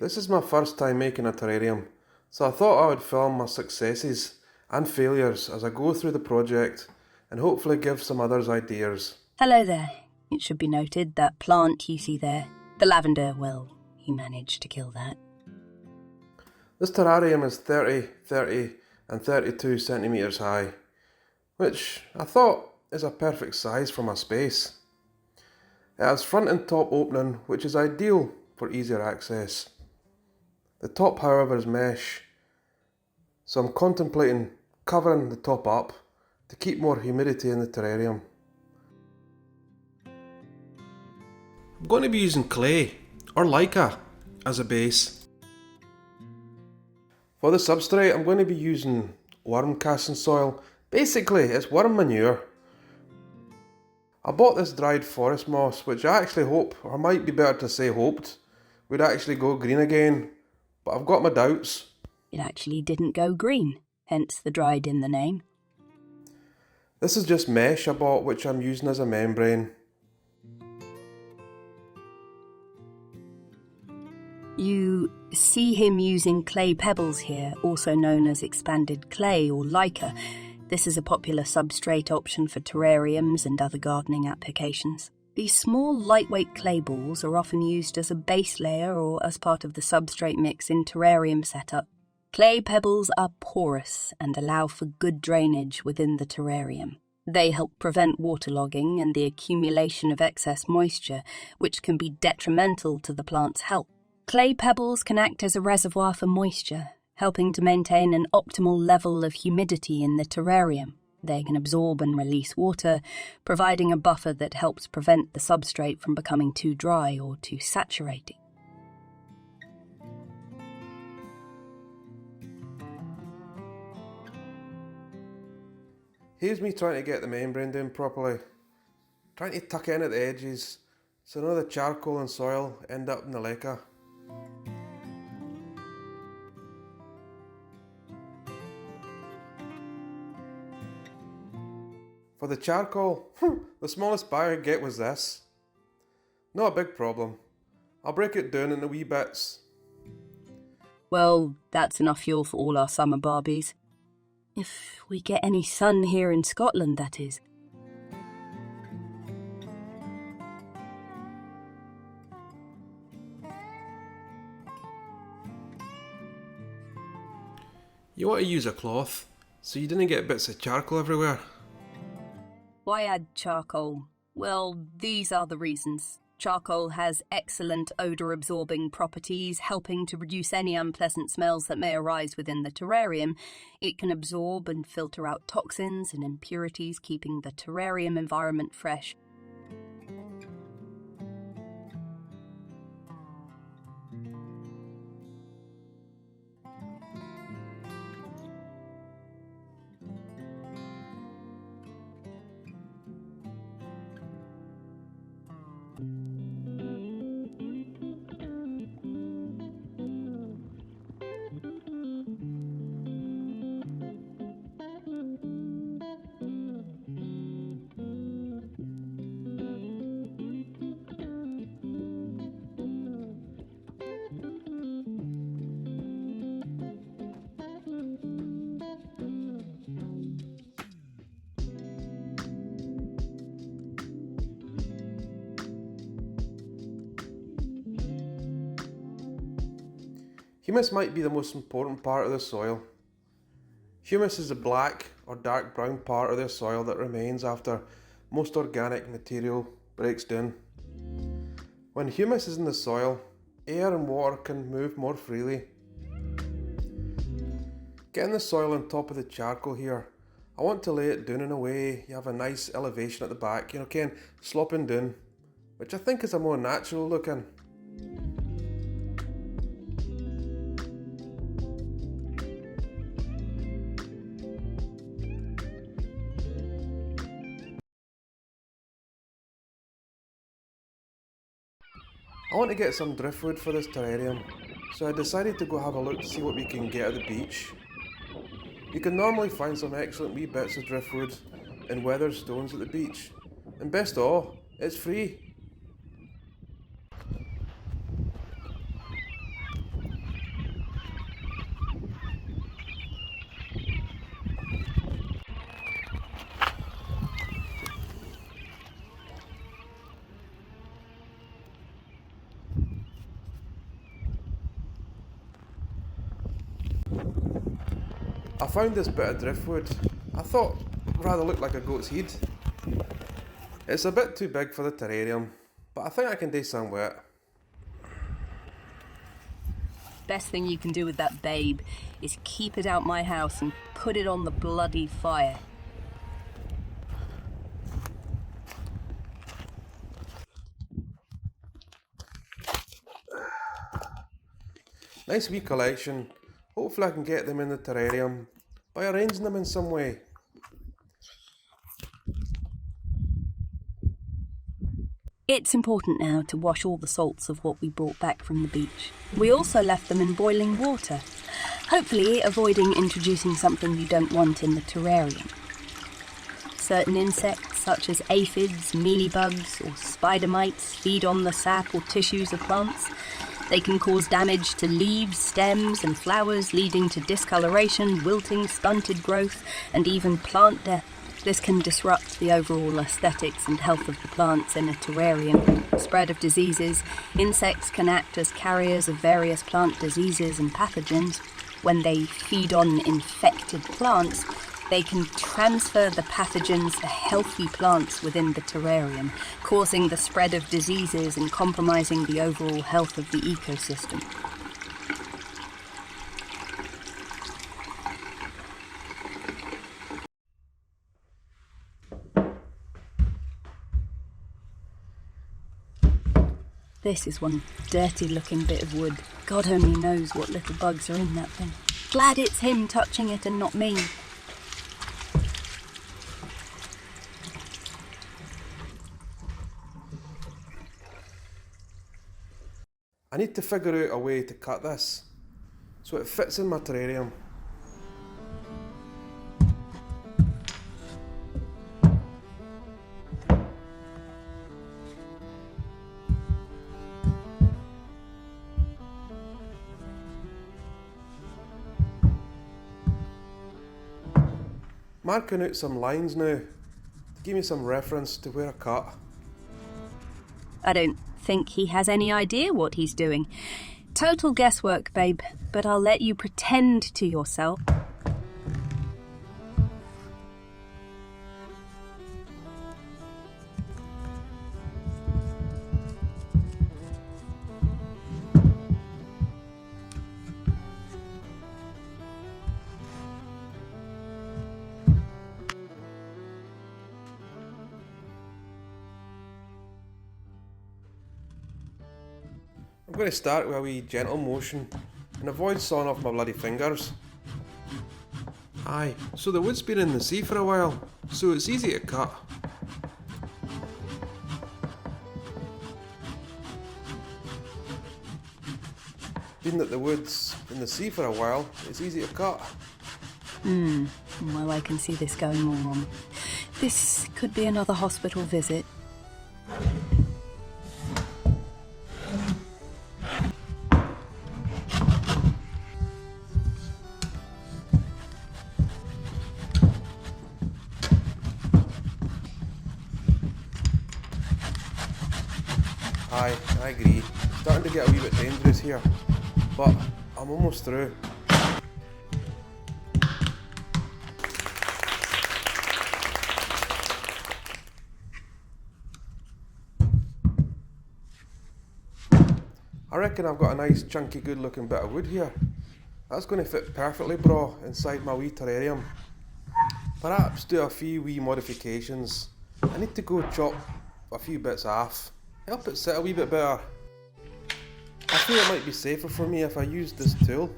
This is my first time making a terrarium, so I thought I would film my successes and failures as I go through the project and hopefully give some others ideas. Hello there. It should be noted that plant you see there, the lavender, well, he managed to kill that. This terrarium is 30, 30 and 32 centimetres high, which I thought is a perfect size for my space. It has front and top opening, which is ideal for easier access. The top, however, is mesh, so I'm contemplating covering the top up to keep more humidity in the terrarium. I'm going to be using clay or mica as a base. For the substrate, I'm going to be using worm casting soil. Basically, it's worm manure. I bought this dried forest moss, which I actually hope, or might be better to say hoped, would actually go green again, but I've got my doubts. It actually didn't go green, hence the dried in the name. This is just mesh I bought, which I'm using as a membrane. You see him using clay pebbles here, also known as expanded clay or mica. This is a popular substrate option for terrariums and other gardening applications. These small, lightweight clay balls are often used as a base layer or as part of the substrate mix in terrarium setup. Clay pebbles are porous and allow for good drainage within the terrarium. They help prevent waterlogging and the accumulation of excess moisture, which can be detrimental to the plant's health. Clay pebbles can act as a reservoir for moisture, helping to maintain an optimal level of humidity in the terrarium. They can absorb and release water, providing a buffer that helps prevent the substrate from becoming too dry or too saturated. Here's me trying to get the membrane down properly. Trying to tuck it in at the edges, so none of the charcoal and soil end up in the leca. For the charcoal, the smallest bag I could get was this. Not a big problem. I'll break it down into wee bits. Well, that's enough fuel for all our summer barbies. If we get any sun here in Scotland, that is. You want to use a cloth, so you didn't get bits of charcoal everywhere. Why add charcoal? Well, these are the reasons. Charcoal has excellent odour-absorbing properties, helping to reduce any unpleasant smells that may arise within the terrarium. It can absorb and filter out toxins and impurities, keeping the terrarium environment fresh. Humus might be the most important part of the soil. Humus is the black or dark brown part of the soil that remains after most organic material breaks down. When humus is in the soil, air and water can move more freely. Getting the soil on top of the charcoal here, I want to lay it down in a way you have a nice elevation at the back, Ken, sloping down, which I think is a more natural looking. I want to get some driftwood for this terrarium, so I decided to go have a look to see what we can get at the beach. You can normally find some excellent wee bits of driftwood and weathered stones at the beach, and best of all, it's free. I found this bit of driftwood. I thought it rather looked like a goat's head. It's a bit too big for the terrarium, but I think I can do something with it. Best thing you can do with that babe is keep it out my house and put it on the bloody fire. Nice wee collection. Hopefully I can get them in the terrarium by arranging them in some way. It's important now to wash all the salts of what we brought back from the beach. We also left them in boiling water, hopefully avoiding introducing something you don't want in the terrarium. Certain insects such as aphids, mealybugs or spider mites feed on the sap or tissues of plants. They can cause damage to leaves, stems and flowers, leading to discoloration, wilting, stunted growth and even plant death. This can disrupt the overall aesthetics and health of the plants in a terrarium. Spread of diseases. Insects can act as carriers of various plant diseases and pathogens. When they feed on infected plants, they can transfer the pathogens to healthy plants within the terrarium, causing the spread of diseases and compromising the overall health of the ecosystem. This is one dirty-looking bit of wood. God only knows what little bugs are in that thing. Glad it's him touching it and not me. I need to figure out a way to cut this so it fits in my terrarium. Marking out some lines now to give me some reference to where I cut. I don't think he has any idea what he's doing. Total guesswork, babe, but I'll let you pretend to yourself. I'm going to start with a wee gentle motion and avoid sawing off my bloody fingers. Aye, so the wood's been in the sea for a while, so it's easy to cut. Being that the wood's in the sea for a while, it's easy to cut. Well, I can see this going wrong. This could be another hospital visit. Aye, I agree. Starting to get a wee bit dangerous here, but I'm almost through. I reckon I've got a nice chunky good looking bit of wood here. That's going to fit perfectly, bro, inside my wee terrarium. Perhaps do a few wee modifications. I need to go chop a few bits off. Help it sit a wee bit better. I feel it might be safer for me if I use this tool.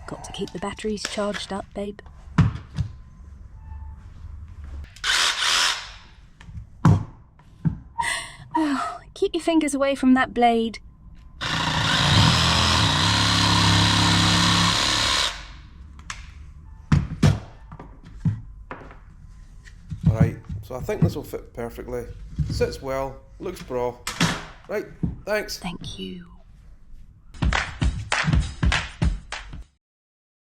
Got to keep the batteries charged up, babe. Keep your fingers away from that blade. Alright, so I think this will fit perfectly. Sits well, looks bra. Right, thanks. Thank you.